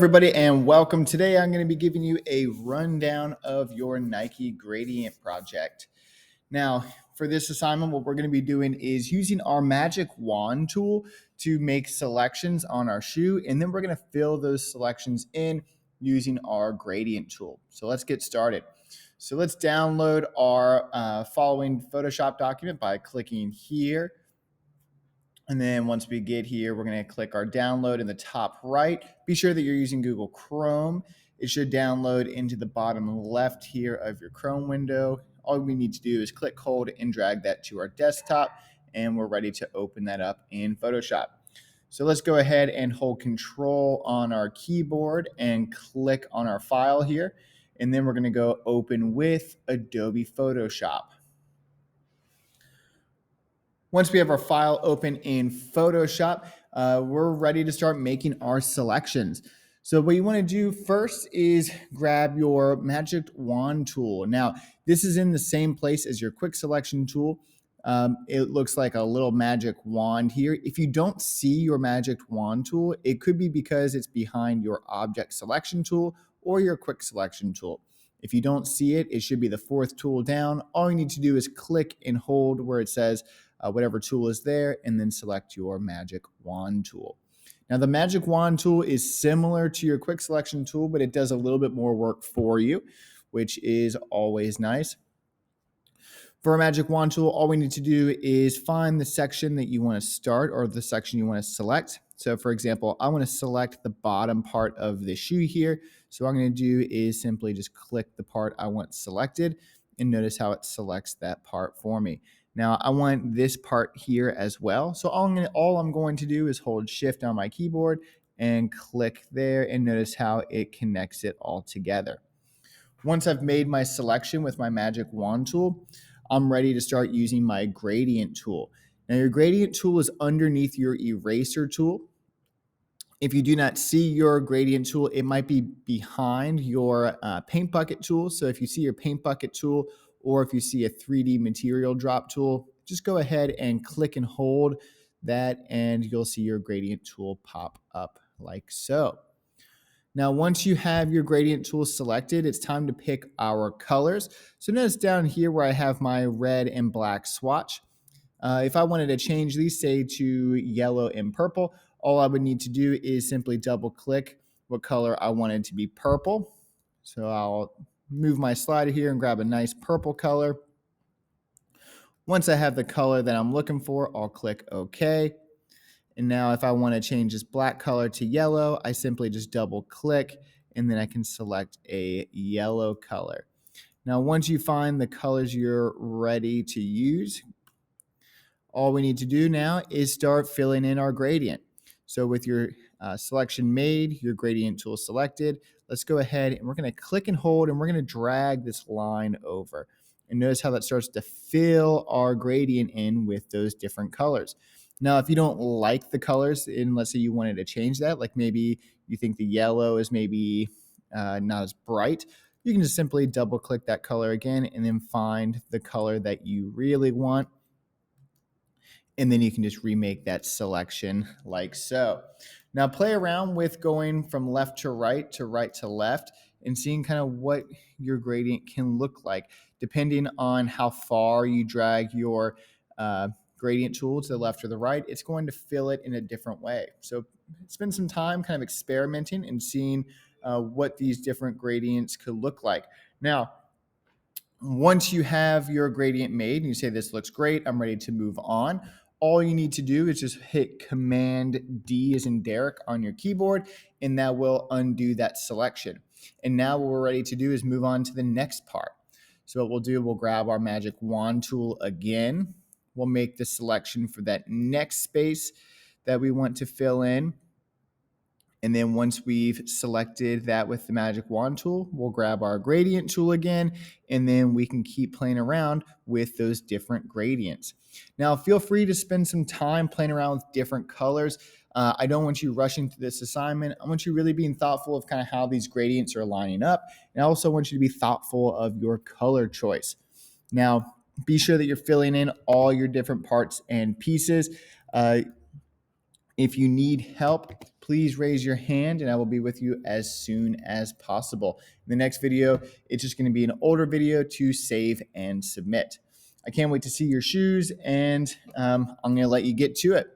everybody, and welcome. Today, I'm going to be giving you a rundown of your Nike gradient project. Now, for this assignment, what we're going to be doing is using our magic wand tool to make selections on our shoe, and then we're going to fill those selections in using our gradient tool. So let's get started. So let's download our following Photoshop document by clicking here. And then once we get here, we're going to click our download in the top right. Be sure that you're using Google Chrome. It should download into the bottom left here of your Chrome window. All we need to do is click, hold, and drag that to our desktop, and we're ready to open that up in Photoshop. So let's go ahead and hold Control on our keyboard and click on our file here. And then we're going to go open with Adobe Photoshop. Once we have our file open in Photoshop, we're ready to start making our selections. So what you want to do first is grab your magic wand tool. Now, this is in the same place as your quick selection tool. It looks like a little magic wand here. If you don't see your magic wand tool, it could be because it's behind your object selection tool or your quick selection tool. If you don't see it, it should be the fourth tool down. All you need to do is click and hold where it says whatever tool is there, and then select your magic wand tool. Now, the magic wand tool is similar to your quick selection tool, but it does a little bit more work for you, which is always nice. For a magic wand tool, all we need to do is find the section that you want to start or the section you want to select. So for example, I want to select the bottom part of the shoe here. So what I'm going to do is simply just click the part I want selected, and notice how it selects that part for me. Now I want this part here as well. So all I'm going to do is hold Shift on my keyboard and click there, and notice how it connects it all together. Once I've made my selection with my magic wand tool, I'm ready to start using my gradient tool. Now your gradient tool is underneath your eraser tool. If you do not see your gradient tool, it might be behind your paint bucket tool. So if you see your paint bucket tool, or if you see a 3D material drop tool, just go ahead and click and hold that, and you'll see your gradient tool pop up like so. Now, once you have your gradient tool selected, it's time to pick our colors. So notice down here where I have my red and black swatch. If I wanted to change these, say, to yellow and purple, all I would need to do is simply double click what color I wanted to be purple. So I'll move my slider here and grab a nice purple color. Once I have the color that I'm looking for, I'll click OK. And now if I want to change this black color to yellow, I simply just double click, and then I can select a yellow color. Now, once you find the colors you're ready to use, all we need to do now is start filling in our gradient. So with your selection made, your gradient tool selected, let's go ahead and we're going to click and hold, and we're going to drag this line over. And notice how that starts to fill our gradient in with those different colors. Now, if you don't like the colors, and let's say you wanted to change that, like maybe you think the yellow is maybe not as bright, you can just simply double click that color again and then find the color that you really want. And then you can just remake that selection like so. Now play around with going from left to right to left, and seeing kind of what your gradient can look like. Depending on how far you drag your gradient tool to the left or the right, it's going to fill it in a different way. So spend some time kind of experimenting and seeing what these different gradients could look like. Now, once you have your gradient made and you say, this looks great, I'm ready to move on, all you need to do is just hit Command D as in Derek on your keyboard, and that will undo that selection. And now what we're ready to do is move on to the next part. So what we'll do, we'll grab our magic wand tool again. We'll make the selection for that next space that we want to fill in. And then once we've selected that with the magic wand tool, we'll grab our gradient tool again, and then we can keep playing around with those different gradients. Now, feel free to spend some time playing around with different colors. I don't want you rushing through this assignment. I want you really being thoughtful of kind of how these gradients are lining up. And I also want you to be thoughtful of your color choice. Now, be sure that you're filling in all your different parts and pieces. If you need help, please please raise your hand and I will be with you as soon as possible. In the next video, it's just going to be an older video to save and submit. I can't wait to see your shoes, and I'm going to let you get to it.